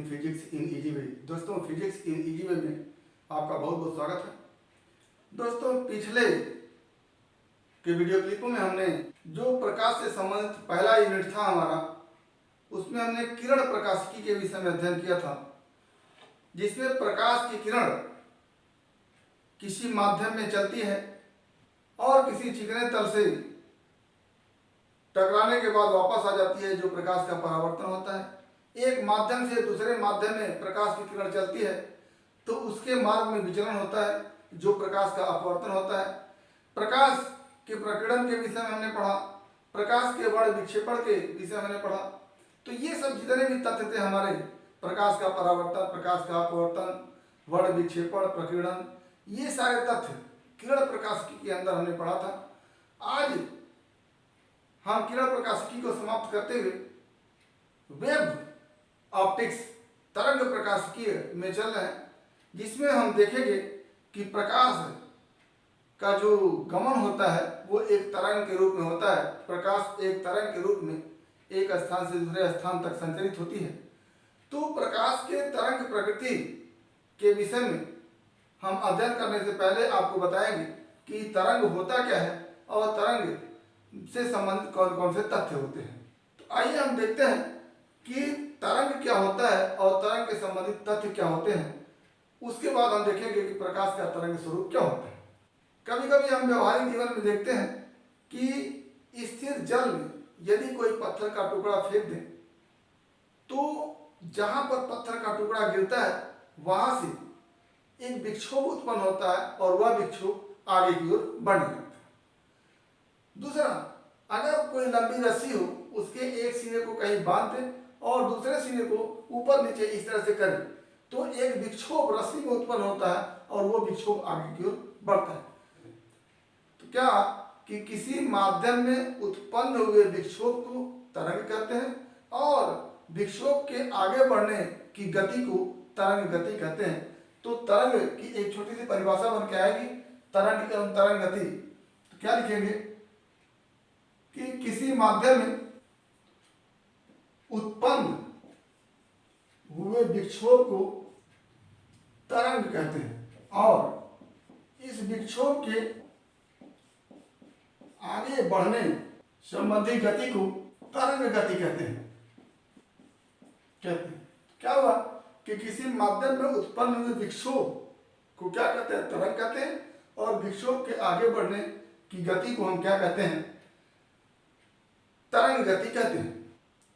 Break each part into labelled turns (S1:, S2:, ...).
S1: In physics in easy way. दोस्तों, physics in easy way में आपका बहुत बहुत स्वागत है। दोस्तों, पिछले के वीडियो क्लिपों में हमने जो प्रकाश से संबंधित पहला यूनिट था हमारा, उसमें हमने किरण प्रकाशिकी के विषय में अध्ययन किया था, जिसमें प्रकाश की किरण किसी माध्यम में चलती है और किसी चिकने तल से टकराने के बाद वापस आ जाती है, जो प्रकाश का परावर्तन होता है। एक माध्यम से दूसरे माध्यम में प्रकाश की किरण चलती है तो उसके मार्ग में विचलन होता है, जो प्रकाश का अपवर्तन होता है। प्रकाश के प्रकीर्णन के विषय में हमने पढ़ा, प्रकाश के वर्ण विक्षेपण के विषय में हमने पढ़ा। तो ये सब जितने भी तथ्य थे हमारे, प्रकाश का परावर्तन, प्रकाश का अपवर्तन, वर्ण विक्षेपण, प्रकीर्णन, ये सारे तथ्य किरण प्रकाशिकी के अंदर हमने पढ़ा था। आज हम किरण प्रकाशिकी को समाप्त करते हुए वेब ऑप्टिक्स तरंग प्रकाशिकी में चल रहे हैं, जिसमें हम देखेंगे कि प्रकाश का जो गमन होता है वो एक तरंग के रूप में होता है। प्रकाश एक तरंग के रूप में एक स्थान से दूसरे स्थान तक संचरित होती है। तो प्रकाश के तरंग प्रकृति के विषय में हम अध्ययन करने से पहले आपको बताएंगे कि तरंग होता क्या है और तरंग से संबंधित कौन कौन से तथ्य होते हैं। तो आइए हम देखते हैं कि तरंग क्या होता है और तरंग के संबंधित तथ्य क्या होते हैं। उसके बाद हम देखेंगे कि प्रकाश का तरंग स्वरूप क्या होता है। कभी कभी हम व्यवहारिक जीवन में देखते हैं कि स्थिर जल में यदि कोई पत्थर का टुकड़ा फेंक दें तो जहां पर पत्थर का टुकड़ा गिरता है वहां से एक विक्षोभ उत्पन्न होता है और वह विक्षोभ आगे की ओर बढ़ने लगता है। दूसरा, अगर कोई लंबी रस्सी हो, उसके एक सिरे को कहीं बांध दें और दूसरे सिरे को ऊपर नीचे इस तरह से करें तो एक विक्षोभ रस्सी में उत्पन्न होता है और वो विक्षोभ आगे की ओर बढ़ता है। तो क्या कि किसी माध्यम में उत्पन्न हुए विक्षोभ को तरंग कहते हैं और विक्षोभ के आगे बढ़ने की गति को तरंग गति कहते हैं। तो तरंग की एक छोटी सी परिभाषा बन के आएगी, तरंग एवं तरंग गति। तो क्या लिखेंगे कि किसी माध्यम में उत्पन्न हुए विक्षोभ को तरंग कहते हैं और इस विक्षोभ के आगे बढ़ने संबंधी गति को तरंग गति कहते हैं। क्या हुआ कि किसी माध्यम में उत्पन्न हुए विक्षोभ को क्या कहते हैं, तरंग कहते हैं, और विक्षोभ के आगे बढ़ने की गति को हम क्या कहते हैं, तरंग गति कहते हैं।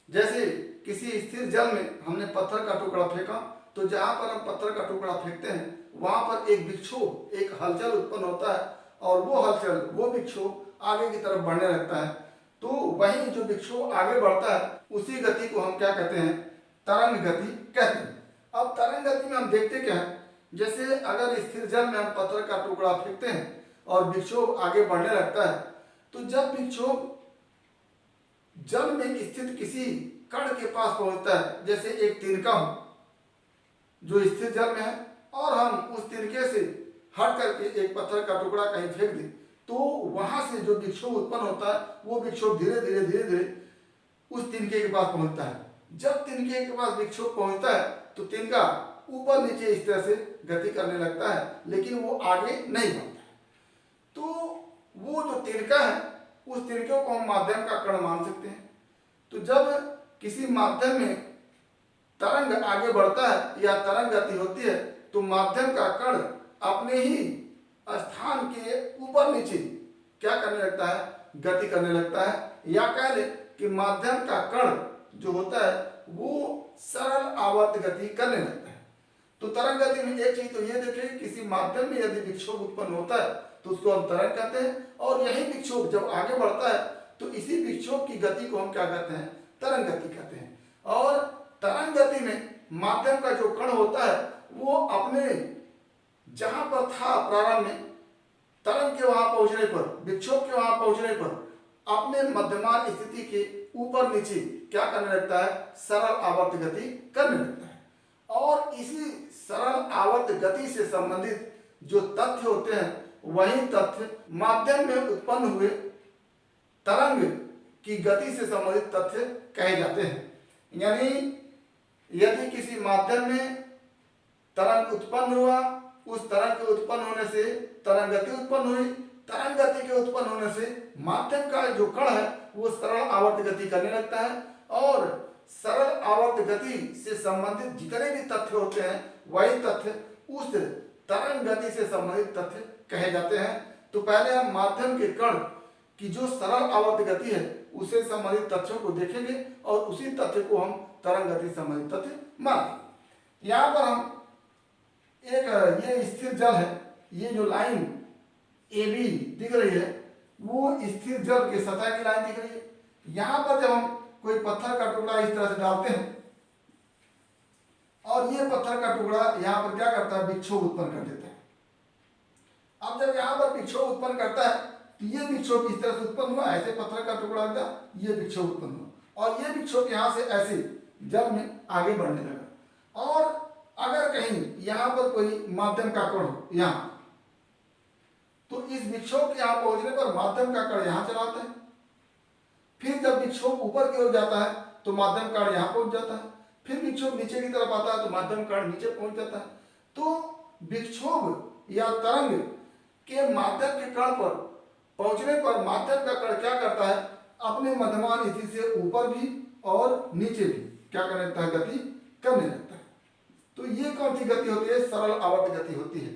S1: जैसे किसी स्थिर जल में हमने पत्थर का टुकड़ा फेंका तो जहां पर हम पत्थर का टुकड़ा फेंकते हैं वहां पर एक विक्षोभ, एक हलचल उत्पन्न होता है और वो हलचल, वो विक्षोभ आगे की तरफ बढ़ने लगता है। तो वही जो विक्षोभ आगे बढ़ता है उसी गति को हम क्या कहते हैं, तरंग गति कहते हैं। अब तरंग गति में हम देखते क्या है, जैसे अगर स्थिर जल में हम पत्थर का टुकड़ा फेंकते हैं और विक्षोभ आगे बढ़ने लगता है तो जब विक्षोभ जल में स्थित किसी कण के पास पहुंचता है, जैसे एक तिनका हो जो स्थिर जल में है और हम उस तिनके से हट करके एक पत्थर का टुकड़ा कहीं फेंक दें तो वहां से जो विक्षोभ उत्पन्न होता है वो विक्षोभ धीरे धीरे उस तिनके के पास पहुंचता है। जब तिनके के पास विक्षोभ पहुंचता है तो तिनका ऊपर नीचे इस तरह से गति करने लगता है, लेकिन वो आगे नहीं बढ़ता है। तो वो जो तिनका है उस तिनके को हम माध्यम का कण मान सकते हैं। तो जब किसी माध्यम में तरंग आगे बढ़ता है या तरंग गति होती है तो माध्यम का कण अपने ही स्थान के ऊपर नीचे क्या करने लगता है, गति करने लगता है। या कह ले कि माध्यम का कण जो होता है वो सरल आवर्त गति करने लगता है। तो तरंग गति में एक चीज तो ये देखें, किसी माध्यम में यदि विक्षोभ उत्पन्न होता है तो उसको हम तरंग कहते हैं और यही विक्षोभ जब आगे बढ़ता है तो इसी विक्षोभ की गति को हम क्या कहते हैं, तरंग गति कहते हैं। और तरंग गति में माध्यम का जो कण होता है वो अपने जहां पर था प्रारंभ में, तरंग के वहां पहुंचने पर, विक्षोभ के वहां पहुंचने पर अपने मध्यमान स्थिति के ऊपर नीचे क्या करने लगता है, सरल आवर्त गति करने लगता है। और इसी सरल आवर्त गति से संबंधित जो तथ्य होते हैं वही तथ्य माध्यम में उत्पन्न हुए तरंग की गति से संबंधित तथ्य कहे जाते हैं। यानी यदि किसी माध्यम में तरंग उत्पन्न हुआ, उस तरंग के उत्पन्न होने से तरंग गति उत्पन्न हुई, तरंग गति के उत्पन्न होने से माध्यम का जो कण है वो सरल आवर्त गति करने लगता है, और सरल आवर्त गति से संबंधित जितने भी तथ्य होते हैं वही तथ्य उस तरंग गति से संबंधित तथ्य कहे जाते हैं। तो पहले हम माध्यम के कण की जो सरल आवर्त गति है उससे संबंधित तथ्यों को देखेंगे और उसी तथ्य को हम तरंग गति संबंधित तथ्य मानेंगे। यहाँ पर हम एक ये स्थिर जल है, ये जो लाइन AB दिख रही है वो स्थिर जल के सतह की लाइन दिख रही है। यहाँ पर जब हम कोई पत्थर का टुकड़ा इस तरह से डालते हैं और ये पत्थर का टुकड़ा यहाँ पर क्या करता है, विक्षोभ उत्पन्न कर देता है। अब जब यहाँ पर विक्षोभ उत्पन्न करता है तो ये विक्षोभ इस तरह से उत्पन्न हुआ, ऐसे पत्थर का टुकड़ा था, ये विक्षोभ उत्पन्न हुआ और ये विक्षोभ यहाँ से ऐसे जल में आगे बढ़ने लगा। और अगर कहीं यहाँ पर कोई माध्यम का कण हो यहाँ, तो इस विक्षोभ के यहाँ पहुंचने पर माध्यम का कण यहाँ चला आता है, फिर जब विक्षोभ ऊपर की ओर जाता है तो माध्यम कण यहाँ पहुंच जाता है, फिर विक्षोभ नीचे की तरफ आता है तो माध्यम कण नीचे पहुंच जाता है। तो विक्षोभ या तरंग के माध्यम के कण पर पहुंचने पर माध्यम का कण क्या करता है, अपने मध्यमान स्थिति से ऊपर भी और नीचे भी क्या करने लगता है, गति करने लगता है। तो ये कौन सी गति होती है, सरल आवर्त गति होती है।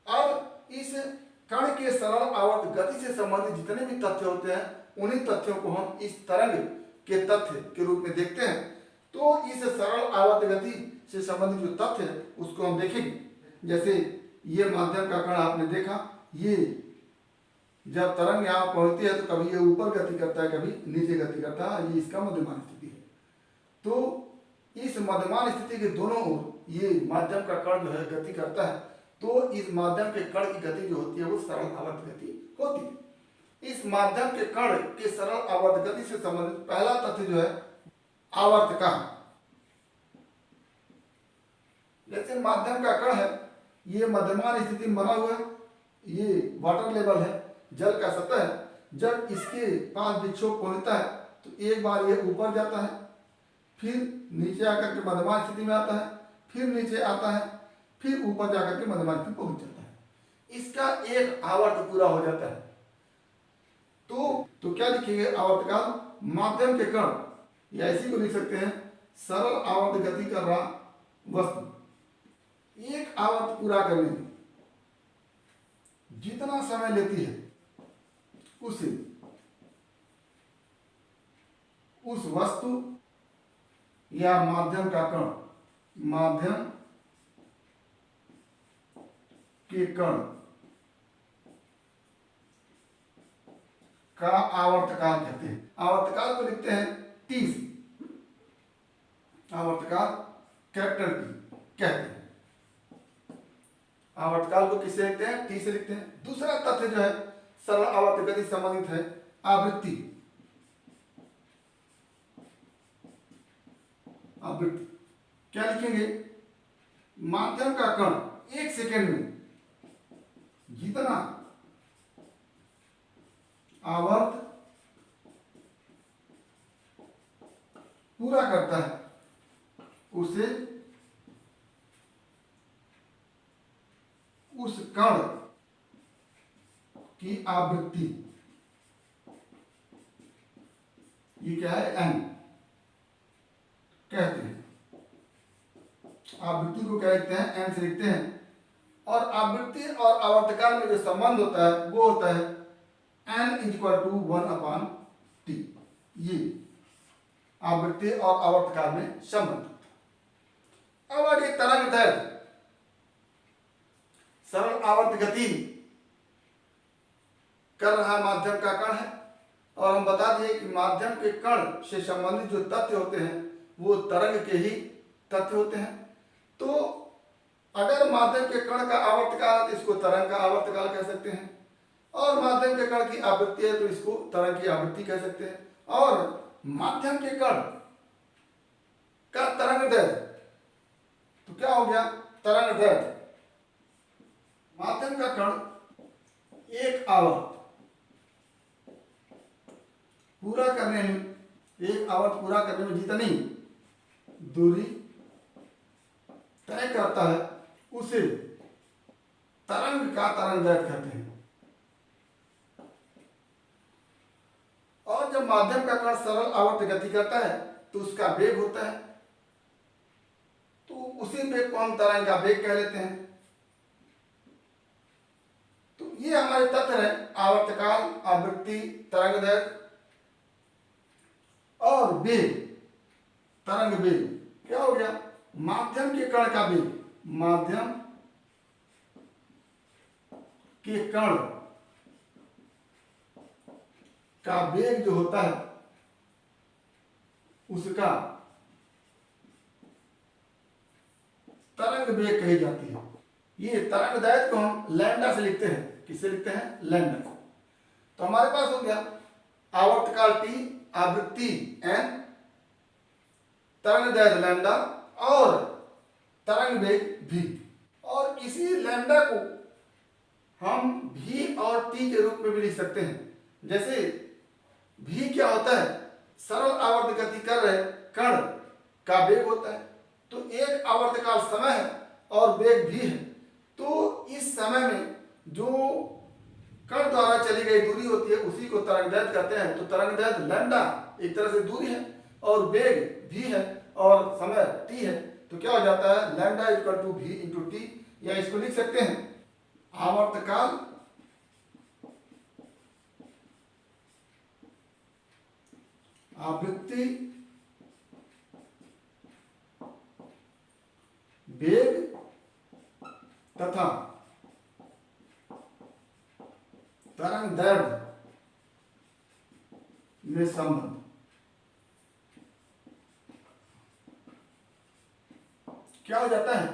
S1: अब इस कण के सरल आवर्त गति से संबंधित जितने भी तथ्य होते हैं उन्हीं तथ्यों को हम इस तरंग के तथ्य के रूप में देखते हैं। तो इस सरल आवर्त गति से संबंधित जो तथ्य है उसको हम देखेंगे। जैसे ये माध्यम का कण आपने देखा, ये जब तरंग यहाँ पहुंचती है तो कभी ये ऊपर गति करता है कभी नीचे गति करता है, ये इसका मध्यमान स्थिति है। तो इस मध्यमान स्थिति के दोनों ओर ये माध्यम का कण जो है गति करता है। तो इस माध्यम के कण की गति जो होती है वो सरल आवर्त गति होती है। इस माध्यम के कण के सरल आवर्त गति से संबंधित पहला तथ्य जो है आवर्त का। जैसे माध्यम का कण है, ये मध्यमान स्थिति में बना हुआ है, ये वाटर लेवल है, जल का सतह है। जब इसके पास विक्षोभ पहुंचता है तो एक बार ये ऊपर जाता है, फिर नीचे आकर के मध्यमान स्थिति में आता है, फिर नीचे आता है, फिर ऊपर जाकर के मध्यमान स्थिति पहुंच जाता है। इसका एक आवर्त पूरा हो जाता है। तो क्या लिखेंगे आवर्तकाल, माध्यम के कण, या इसी को लिख सकते हैं सरल आवर्त गति कर रहा वस्तु एक आवर्त पूरा करने में जितना समय लेती है उसे उस वस्तु या माध्यम का कण, माध्यम के कण का आवर्तकाल कहते हैं। आवर्तकाल को लिखते हैं टी से, आवर्तकाल कैपिटल टी कहते हैं। आवर्तकाल को किससे लिखते हैं, टी से लिखते हैं। दूसरा तथ्य जो है सरल आवर्त गति संबंधित है आवृत्ति। आवृत्ति क्या लिखेंगे, माध्यम का कण एक सेकेंड में जितना आवर्त पूरा करता है उसे उस कण की आवृत्ति, ये क्या है, एन कहते हैं। आवृत्ति को क्या लिखते हैं, एन से लिखते हैं। और आवृत्ति और आवर्तकाल में जो संबंध होता है वो होता है n = 1/t। ये आवृत्ति और आवर्तकाल में संबंध। अब आगे तरंग दैर्घ्य, सरल आवर्त गति कर रहा माध्यम का कण है, और हम बता दिए कि माध्यम के कण से संबंधित जो तथ्य होते हैं वो तरंग के ही तथ्य होते हैं। तो अगर माध्यम के कण का आवर्तकाल तो इसको तरंग का आवर्तकाल कह सकते हैं, और माध्यम के कण की आवृत्ति है तो इसको तरंग की आवृत्ति कह सकते हैं। और माध्यम के कण का तरंग दैर्घ्य तो क्या हो गया, तरंग दैर्घ्य। माध्यम का कण एक आवर्त पूरा करने में, एक आवर्त पूरा करने में जितनी दूरी तय करता है उसे तरंग का तरंगदैर्घ्य कहते हैं। और जब माध्यम का कण सरल आवर्त गति करता है तो उसका वेग होता है, तो उसी वेग को हम तरंग का वेग कह लेते हैं। तो ये हमारे तथ्य है आवर्तकाल, आवृत्ति, तरंगदैर्घ्य और वेग, तरंग वेग। क्या हो गया? माध्यम के कण का वेग, माध्यम के कण का वेग जो होता है उसका तरंग वेग कही जाती है। ये तरंगदैर्घ्य को हम लैम्डा से लिखते हैं। किससे लिखते हैं? लैम्डा से। तो हमारे पास हो गया आवर्तकाल T, आवृत्ति n, तरंगदैर्घ्य लैम्डा और तरंग वेग v। और इसी लैम्डा को हम v और t के रूप में भी लिख सकते हैं। जैसे v क्या होता है? सरल आवर्त गति कर रहे कण का वेग होता है। तो एक आवर्तकाल समय है और वेग v है। तो इस समय में जो कण द्वारा चली गई दूरी होती है उसी को तरंगदैर्घ्य कहते हैं। तो तरंगदैर्घ्य लैम्डा एक तरह से दूरी है और वेग v है और समय t है। तो क्या हो जाता है? Lambda equal to v into T, या इसको लिख सकते हैं आवर्तकाल आवृत्ति वेग तथा तरंगदैर्घ्य में संबंध। क्या हो जाता है?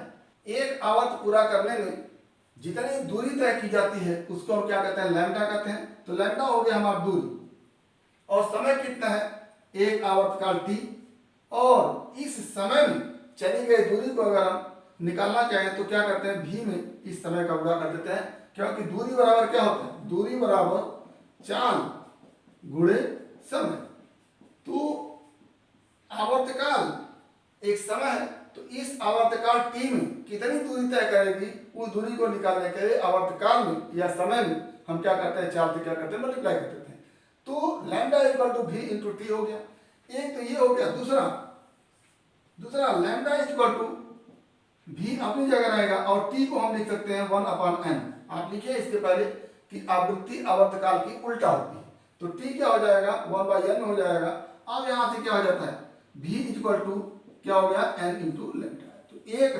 S1: एक आवर्त पूरा करने में जितनी दूरी तय की जाती है उसको हम क्या कहते हैं? लैम्डा कहते हैं। तो लैम्डा हो गया हमारा दूरी, और समय कितना है? एक आवर्तकाल T। और इस समय में चली गई दूरी को अगर हम निकालना चाहें तो क्या करते हैं? v में इस समय का गुणा कर देते हैं, क्योंकि दूरी बराबर क्या होता है? दूरी बराबर चाल गुणे समय। तो आवर्तकाल एक समय है, तो इस आवर्तकाल T में कितनी दूरी तय करेगी उस दूरी को निकालने के लिए आवर्तकाल में या समय में हम क्या करते हैं? चाल से क्या करते हैं? मल्टीप्लाई कर देते हैं। तो lambda equal to v into T हो गया। एक तो ये हो गया। दूसरा लैम्डा इक्वल टू v अपनी जगह रहेगा और t को हम लिख सकते हैं 1/n। आप लिखिए इसके पहले कि आवृत्ति आवर्तकाल की उल्टा होती है। तो t क्या हो जाएगा? 1/n हो जाएगा। अब यहां से क्या हो जाता है? v इक्वल टू क्या हो गया? n into lambda. तो एक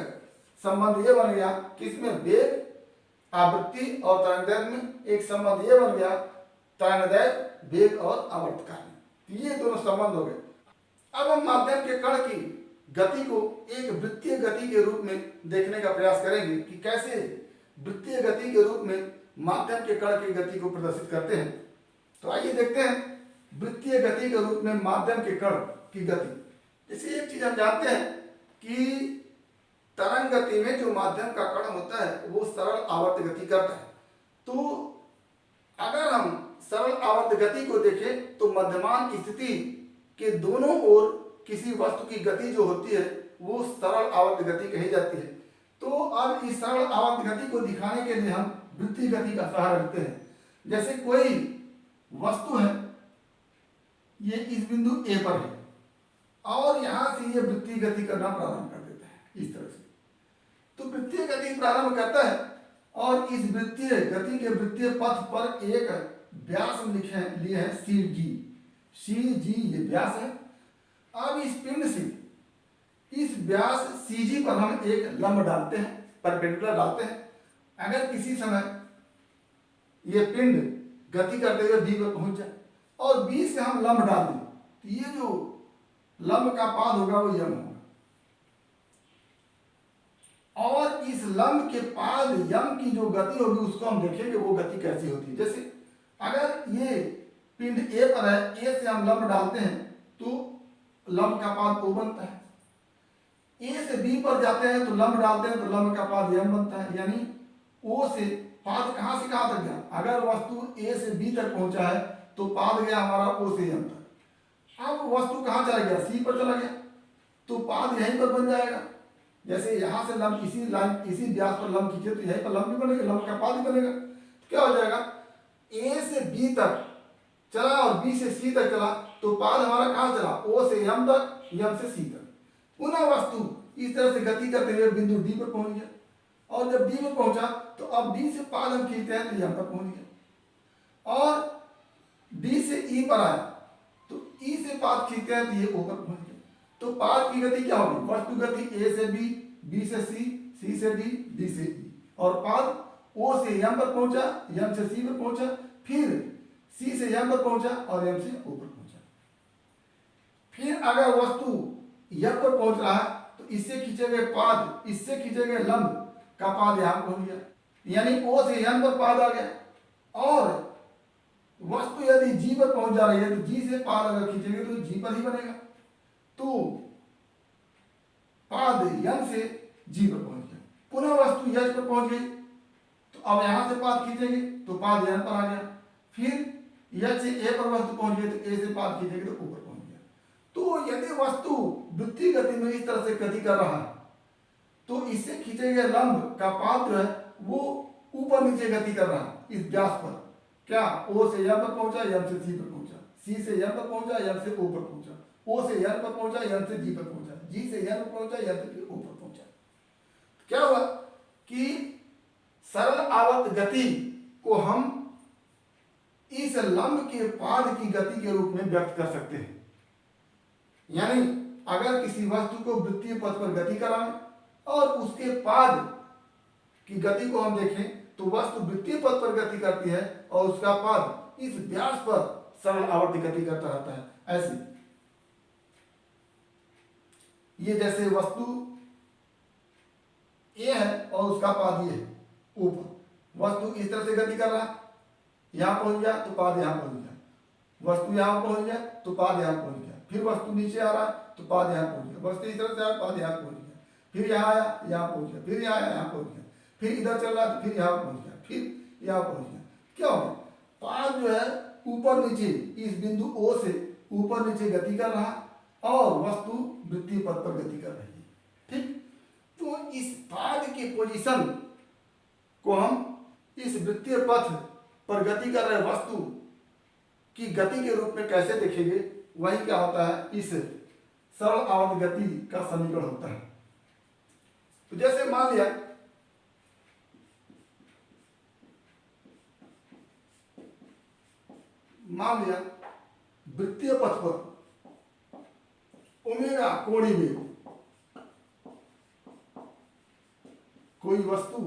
S1: संबंध ये बन गया किसमें? वेग, आवृत्ति और तरंगदैर्घ्य में। एक संबंध ये बन गया तरंगदैर्घ्य, वेग और आवर्तकाल में। ये दोनों संबंध हो गए। अब हम माध्यम के कण की गति को एक वृत्तीय गति के रूप में देखने का प्रयास करेंगे कि कैसे वृत्तीय गति के रूप में माध्यम के कण की गति को प्रदर्शित करते हैं। तो आइए देखते हैं वृत्तीय गति के रूप में माध्यम के कण की गति। जैसे एक चीज हम जानते हैं कि तरंग गति में जो माध्यम का कण होता है वो सरल आवर्त गति करता है। तो अगर हम सरल आवर्त गति को देखें तो मध्यमान स्थिति के दोनों ओर किसी वस्तु की गति जो होती है वो सरल आवर्त गति कही जाती है। तो अब इस सरल आवर्त गति को दिखाने के लिए हम वृत्तीय गति का सहारा लेते हैं। जैसे कोई वस्तु है, ये इस बिंदु A पर है और यहां से ये वृत्तीय गति करना प्रारंभ कर देता है इस तरह से। तो वृत्तीय गति प्रारंभ करता है और इस वृत्तीय गति के वृत्तीय पथ पर एक व्यास लिए है CG ये व्यास है। अब इस पिंड से इस व्यास CG पर हम एक लंब डालते हैं, परपेंडिकुलर डालते हैं। अगर किसी समय ये पिंड गति करते हुए B पर पहुंच जाए और B से हम लंब डाल दें तो ये जो लंब का पाद होगा वो यम होगा। और इस लंब के पाद यम की जो गति होगी उसको हम देखेंगे वो गति कैसी होती है। जैसे अगर ये पिंड A पर है, A से हम लंब डालते हैं तो लंब का पाद O बनता है। A से B पर जाते हैं तो लंब डालते हैं तो लंब का पाद यम बनता है। यानी O से पाद कहां से कहां तक गया? अगर वस्तु A से B तक पहुंचा है तो पाद गया हमारा O से यम तक। अब वस्तु कहां चला गया? C पर चला गया तो पाद यहीं पर बन जाएगा। जैसे यहाँ से लंब इसी लाइन इसी व्यास पर लंब खींचे तो यहीं पर लंब भी बनेगा, लंब का पाद भी बनेगा। तो क्या हो जाएगा, ए से बी तक चला और बी से सी तक चला, तो पाद हमारा कहाँ चला, ओ से एम तक, एम से सी तक। पुनः वस्तु इस तरह से गति करते हुए बिंदु डी पर पहुंच गया, और जब डी पर पहुंचा तो अब डी से पाद हम खींचते हैं तो यहाँ पर पहुंच गया, और डी से ई पर आया तो ई से पाद खींचते हैं तो ये ओ पर पहुंच गया। तो पाद की गति क्या होगी, वस्तु गति ए से बी, बी से सी से डी, डी से ई, और पाद ओ से एम पर पहुंचा, एम से सी पर पहुंचा, फिर सी से एम पर पहुंचा और एम से ओ पर पहुंचा। फिर अगर वस्तु एम पर पहुंच रहा है तो इससे खींचे गए पाद, इससे खींचे गए लंब का पाद यहां पहुंच गया, यानी ओ से एम पर पाद आ गया। और वस्तु यदि जी पर पहुंच जा रही है तो जी से पाद अगर खींचेंगे तो जी पर ही बनेगा, तो पाद एम से जी पर पहुंच गया। पुनः वस्तु एच पर पहुंच गई तो अब यहां से पाद खींचेंगे तो पाद एन पर आ गया, फिर एच से ए पर वस्तु पहुंच गई तो ए से पाद खींचेंगे तो ऊपर पहुंच गया। तो यदि वस्तु वृत्तीय गति में इस तरह से गति कर रहा है तो इससे खींचे गए लंब का पाद जो है वो ऊपर नीचे गति कर रहा है इस व्यास पर। क्या, ओ से एम पर पहुंचा, एम से सी पर पहुंचा, सी से एम पर पहुंचा, एम से ओ पर पहुंचा, ओ से एन पर पहुंचा, एन से जी पर पहुंचा, जी से एन पर पहुंचा, एन से ओ पर पहुंचा। क्या हुआ कि सरल आवर्त गति को हम इस लंब के पाद की गति के रूप में व्यक्त कर सकते हैं। यानी अगर किसी वस्तु को वृत्तीय पथ पर गति कराएं और उसके पाद की गति को हम देखें तो वस्तु वृत्तीय पथ पर गति करती है और उसका पाद इस व्यास पर सरल आवर्त गति करता रहता है। ऐसे ये जैसे वस्तु ए है और उसका पाद ये है ऊपर, वस्तु इस तरह से गति कर रहा है, यहां पहुंच गया तो पाद यहां पहुंच गया, वस्तु यहां पहुंच गया तो पाद यहां पहुंच गया, फिर वस्तु नीचे आ रहा है तो पाद यहां पहुंच गया, वस्तु इस तरह से आया पाद यहां पहुंच गया, फिर यहां आया यहां पहुंच गया, फिर यहां आया यहां पहुंच गया, फिर इधर चल रहा तो फिर यहां पहुंच गया, फिर यहां पहुंच गया। क्या हो गया, पाद जो है ऊपर नीचे इस बिंदु ओ से ऊपर नीचे गति कर रहा है और वस्तु वृत्तीय पथ पर गति कर रही है। ठीक, तो इस पाद के पोजीशन को हम इस वृत्तीय पथ पर गति कर रहे वस्तु की गति के रूप में कैसे देखेंगे, वही क्या होता है, इस सरल आवर्त गति का समीकरण होता है। तो जैसे मान लिया वृत्तीय पथ पर ओमेगा कोणीय वेग कोई वस्तु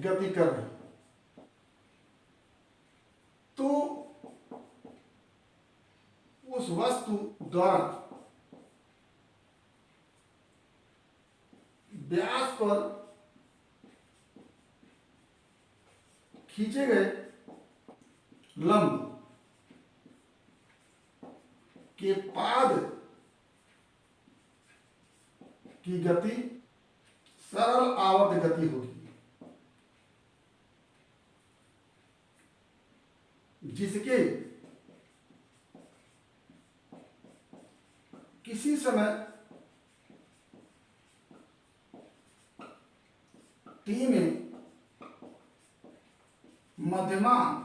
S1: गति कर रही, तो उस वस्तु द्वारा व्यास पर खींचे गए लंब के पाद की गति सरल आवर्त गति होगी, जिसके किसी समय टी में मध्यमान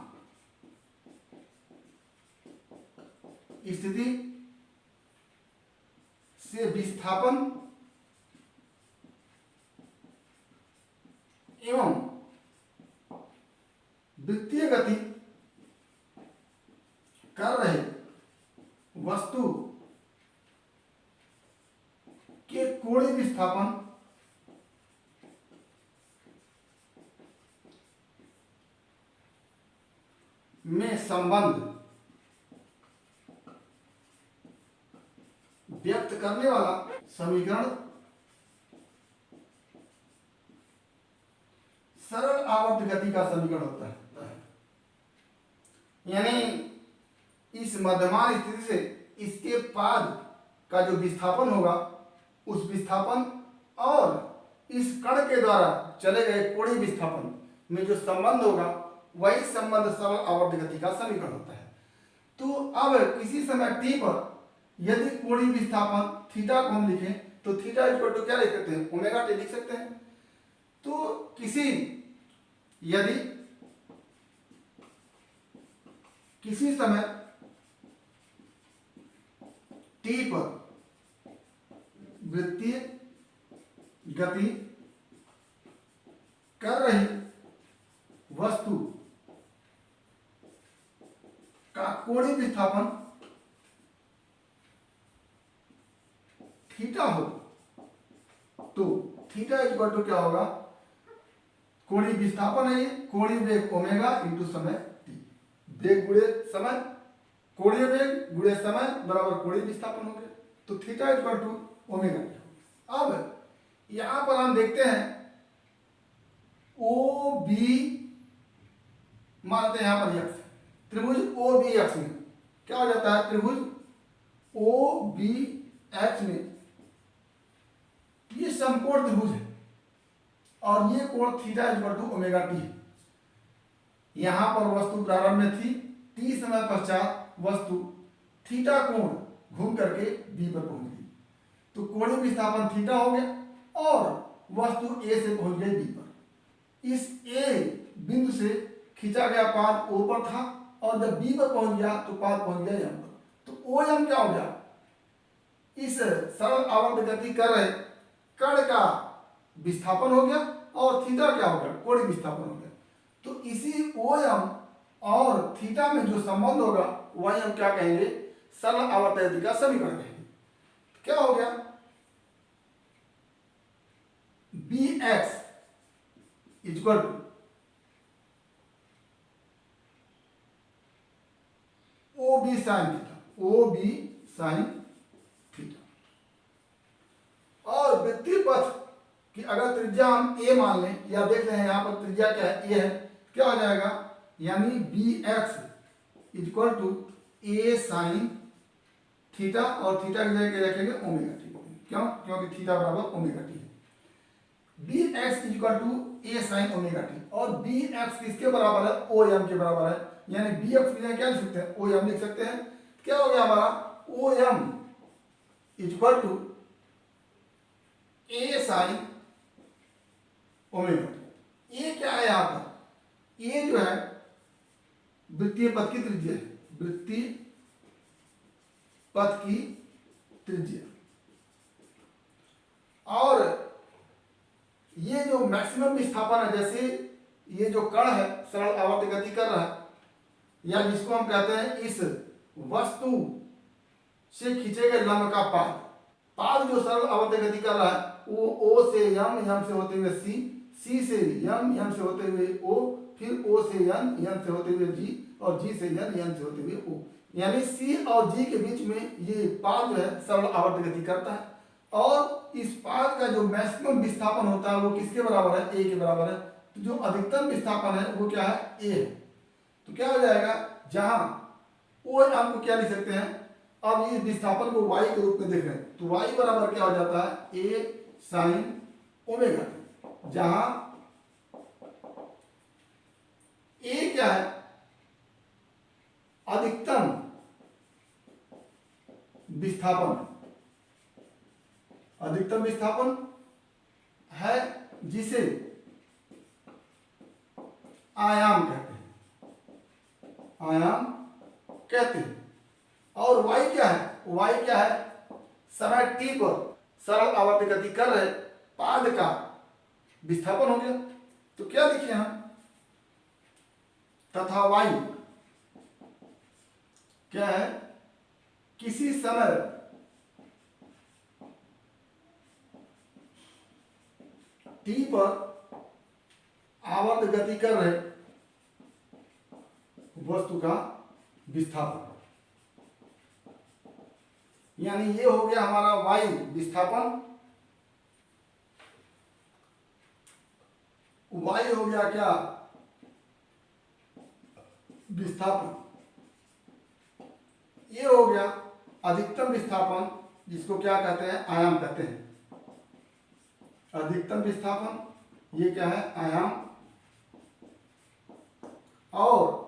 S1: स्थिति से विस्थापन एवं वृत्तीय गति कर रहे वस्तु के कोणीय विस्थापन में संबंध व्यक्त करने वाला समीकरण सरल आवर्त गति का समीकरण होता है। यानी इस मध्यमान स्थिति से इसके पाद का जो विस्थापन होगा, उस विस्थापन और इस कण के द्वारा चले गए कोणीय विस्थापन में जो संबंध होगा, वही संबंध सरल आवर्त गति का समीकरण होता है। तो अब किसी समय t पर यदि कोणीय विस्थापन थीटा को हम लिखें तो थीटा इक्वल टू क्या लिख सकते हैं, ओमेगा टी लिख सकते हैं। तो यदि किसी समय t पर वृत्तीय गति कर रही वस्तु का कोणीय विस्थापन थीटा हो तो थीटा इक्वल टू क्या होगा, कोणीय विस्थापन है ये, कोणीय वेग ओमेगा इंटू समय टी, वेग गुणे समय, कोणीय वेग गुणे समय बराबर कोणीय विस्थापन हो गया। तो theta equal to omega T. अब यहां पर हम देखते हैं ओ बी, मानते हैं यहां पर एक्स, त्रिभुज ओ बी एक्स में क्या हो जाता है, त्रिभुज ओ बी एक्स में ये समकोण त्रिभुज है और ये कोण theta equal to omega T है। यहां पर वस्तु प्रारंभ में थी, टी समय पश्चात वस्तु थीटा कोण घूम करके बी पर पहुंच गई, तो कोणीय विस्थापन थीटा हो गया और वस्तु ए से पहुंच गई बी पर। इस ए बिंदु से खींचा गया पाद ओ पर था और जब बी पर पहुंच गया तो पाद पहुंच गया एम पर। तो ओ एम क्या हो गया, इस सरल आवर्त गति कर रहे कण का विस्थापन हो गया और थीटा क्या हो गया, कोणीय विस्थापन हो गया। तो इसी ओ एम और थीटा में जो संबंध होगा वही हम क्या कहेंगे, सरल आवर्त गति का समीकरण कहेंगे। क्या हो गया, B X equal to O B sine theta, O B sine theta. और वृत्तीय पथ कि अगर त्रिज्या हम ए मान लें, या देख रहे हैं यहां पर त्रिज्या क्या है, ए है, क्या हो जाएगा, यानी B X equal to A sine theta और थीटा की जगह रखेंगे ओमेगा टी। क्यों, क्योंकि थीटा बराबर ओमेगा टी है। B X equal to A sine omega T और बी एक्स किसके बराबर है, ओ एम के बराबर है, यानी बी एक्स की जगह क्या लिख सकते हैं, ओ एम लिख सकते हैं। क्या हो गया हमारा, O M equal to A sine omega T. ये क्या है यहां पर, ये जो है वृत्तीय पथ की त्रिज्या है, वृत्तीय पथ की त्रिज्या। और ये जो मैक्सिमम विस्थापन है, जैसे ये जो कण है सरल आवर्त गति कर रहा है, या जिसको हम कहते हैं इस वस्तु से खींचे गए लंब का पाद, पाद जो सरल आवर्त गति कर रहा है वो ओ से एम, एम से होते हुए सी, सी से एम, एम से होते हुए ओ, फिर ओ से एन, एन से होते हुए जी और जी से एन, एन से होते हुए ओ, यानी सी और जी के बीच में ये पाद जो है सरल आवर्त गति करता है। और इस पाद का जो मैक्सिमम विस्थापन होता है वो किसके बराबर है, ए के बराबर है। तो जो अधिकतम विस्थापन है वो क्या है, ए है। तो क्या हो जाएगा, जहां ओ एम को क्या लिख सकते हैं, अब इस विस्थापन को y के रूप में देख रहे हैं तो y बराबर क्या हो जाता है, ए साइन ओमेगा टी, जहां ए क्या है, अधिकतम विस्थापन, अधिकतम विस्थापन है जिसे आयाम कहते हैं, आयाम कहते हैं। और y क्या है, y क्या है, समय t पर सरल आवर्त गति कर रहे पाद का विस्थापन हो गया। तो क्या लिखे हम, तथा y क्या है, किसी समय t पर आवर्त गति कर रहे वस्तु का विस्थापन, यानी ये हो गया हमारा y विस्थापन, y हो गया क्या, विस्थापन, ये हो गया अधिकतम विस्थापन, जिसको क्या कहते हैं, आयाम कहते हैं। अधिकतम विस्थापन ये क्या है, आयाम। और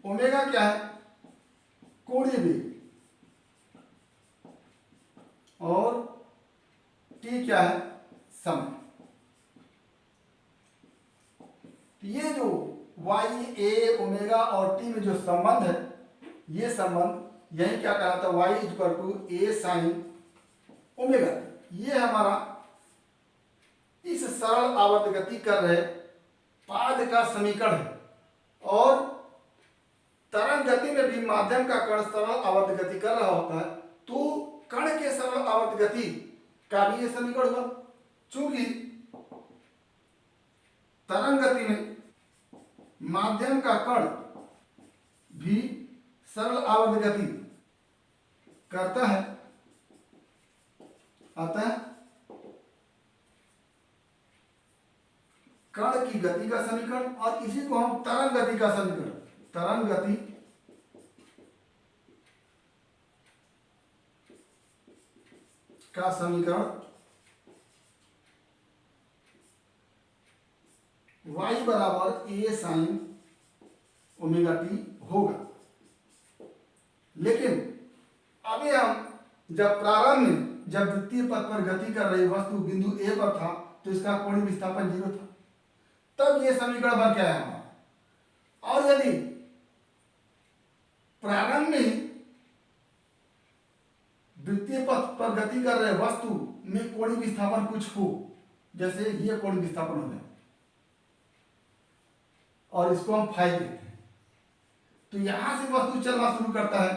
S1: ओमेगा क्या है, कोणीय वेग, और टी क्या है, समय। ये जो वाई, ए, ओमेगा और टी में जो संबंध है, ये संबंध यही क्या कहलाता है, Y equal to A sine omega. ये हमारा इस सरल आवर्त गति कर रहे पाद का समीकरण है। और तरंग गति में भी माध्यम का कण सरल आवर्त गति कर रहा होता है, तो कण के सरल आवर्त गति का भी ये समीकरण हुआ। चूंकि तरंग गति में माध्यम का कण भी सरल आवर्त गति करता है, अतः कण की गति का समीकरण, और इसी को हम तरंग गति का समीकरण, तरंग गति का समीकरण y बराबर ए साइन ओमेगा टी होगा। लेकिन अभी हम जब प्रारंभ में जब द्वितीय पद पर गति कर रही वस्तु बिंदु ए पर था, तो इसका कोणीय विस्थापन 0 था, तब ये समीकरण बन के आया हमारा। और यदि प्रारंभ में ही द्वितीय पद पर गति कर रहे वस्तु में कोणीय विस्थापन कुछ हो, जैसे ये कोणीय विस्थापन हो जाए और इसको हम फाई कहते हैं, तो यहां से वस्तु चलना शुरू करता है,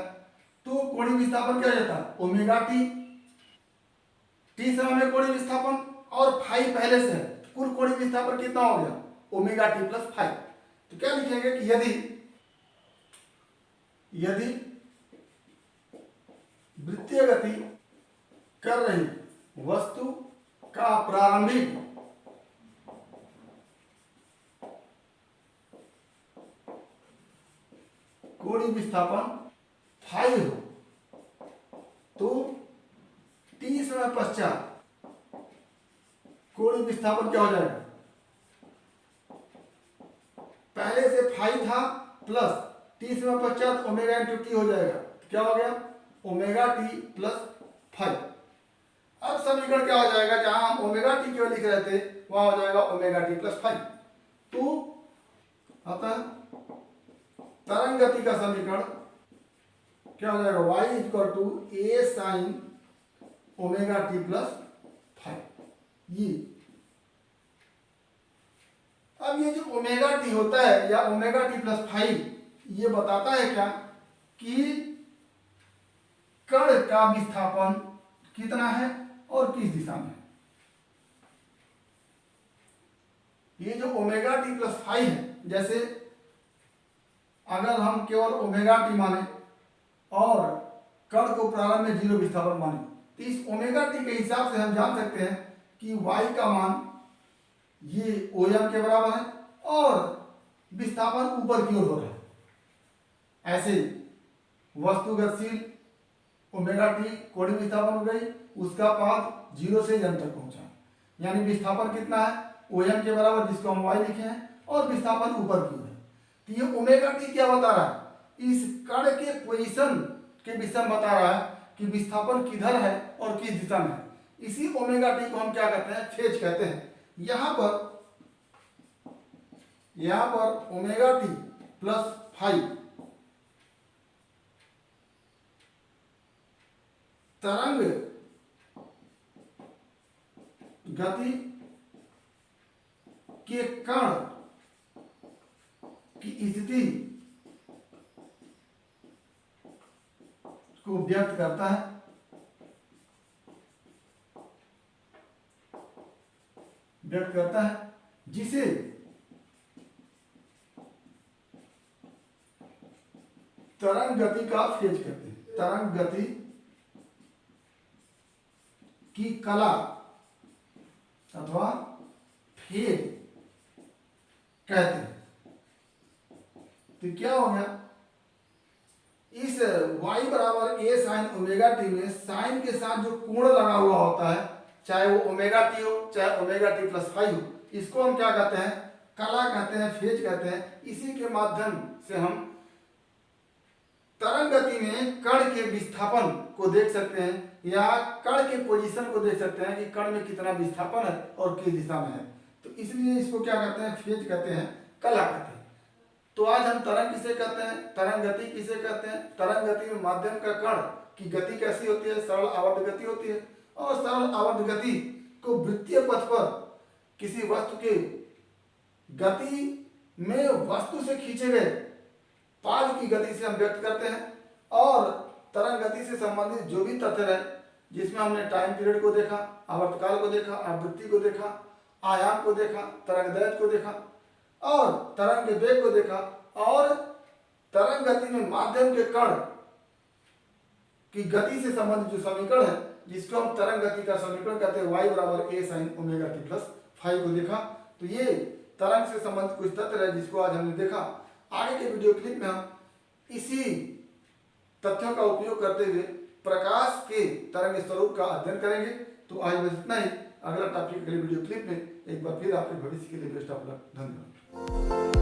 S1: तो कोणीय विस्थापन क्या जाता है, ओमेगा टी, टी समय में कोणीय विस्थापन और फाई पहले से है, कुल कोणीय विस्थापन कितना हो गया, ओमेगा टी प्लस फाई। तो क्या लिखेंगे कि यदि वृत्तीय गति कर रही वस्तु का प्रारंभिक कोणीय विस्थापन फाई हो, तो टी समय पश्चात कोणीय विस्थापन क्या हो जाएगा, पहले से फाई था प्लस टी समय पश्चात ओमेगा इंटू टी हो जाएगा, तो क्या हो गया, ओमेगा टी प्लस फाई। अब समीकरण क्या हो जाएगा, जहां हम ओमेगा टी क्यों लिख रहे थे वहां हो जाएगा ओमेगा टी प्लस फाई। तो अतः तरंग गति का समीकरण क्या हो जाएगा, y equal to A sine omega T plus five. ये अब ये जो ओमेगा टी होता है या ओमेगा टी प्लस फाइव, ये बताता है क्या कि कण का विस्थापन कितना है और किस दिशा में है। ये जो ओमेगा टी प्लस फाइव है, जैसे अगर हम केवल ओमेगा टी माने और कण को प्रारंभ में 0 विस्थापन माने, तो इस ओमेगा टी के हिसाब से हम जान सकते हैं कि y का मान ये OM के बराबर है और विस्थापन ऊपर की ओर हो रहा है। ऐसे वस्तुगतशील ओमेगा टी कोणीय विस्थापन हो गई, उसका पाथ 0 से m तक पहुंचा, यानी विस्थापन कितना है, OM के बराबर, जिसको हम y लिखे हैं, और विस्थापन ऊपर की ओर है। तो ये ओमेगा टी क्या बता रहा है, इस कण के पोजीशन के विषय में बता रहा है कि विस्थापन किधर है और किस दिशा में है। इसी ओमेगा टी को हम क्या कहते हैं, फेज कहते हैं। यहां पर ओमेगा टी प्लस फाइव तरंग गति के कण की स्थिति को व्यक्त करता है, जिसे तरंग गति का फेज कहते हैं। तरंग गति की कला अथवा फेज कहते हैं। तो क्या हो गया, इस y बराबर ए साइन ओमेगा टी में साइन के साथ जो कोण लगा हुआ होता है, चाहे वो ओमेगा टी हो चाहे ओमेगा टी प्लस फाइव हो, इसको हम क्या कहते हैं, कला कहते हैं, फेज कहते हैं। इसी के माध्यम से हम तरंग गति में कण के विस्थापन को देख सकते हैं या कण के पोजीशन को देख सकते हैं कि कण में कितना विस्थापन है और किस दिशा में है। तो इसलिए इसको क्या कहते हैं, फेज कहते हैं, कला कहते हैं। तो आज हम तरंग किसे कहते हैं, तरंग गति किसे कहते हैं। तरंग गति में माध्यम का कण की गति कैसी होती है, सरल आवर्त गति होती है। और सरल आवर्त गति को वृत्तीय पथ पर किसी वस्तु के गति में वस्तु से खींचे गए पाद की गति से हम व्यक्त करते हैं। और तरंग गति से संबंधित जो भी तथ्य है, जिसमें हमने टाइम पीरियड को देखा, आवर्तकाल को देखा, आवृत्ति को देखा, आयाम को देखा, तरंग दैर्घ्य को देखा और तरंग वेग को देखा, और तरंग गति में माध्यम के कण की गति से संबंधित जो समीकरण है, जिसको हम तरंग गति का समीकरण कहते हैं, y बराबर a sin omega t plus 5 को देखा। तो ये तरंग से संबंधित कुछ तथ्य है जिसको आज हमने देखा। आगे के वीडियो क्लिप में हम इसी तथ्यों का उपयोग करते हुए प्रकाश के तरंग स्वरूप का अध्ययन करेंगे। तो आज बस इतना ही। अगला टॉपिक अगले वीडियो क्लिप में एक बार फिर आपके भविष्य के लिए बेस्ट ऑफ लक। धन्यवाद।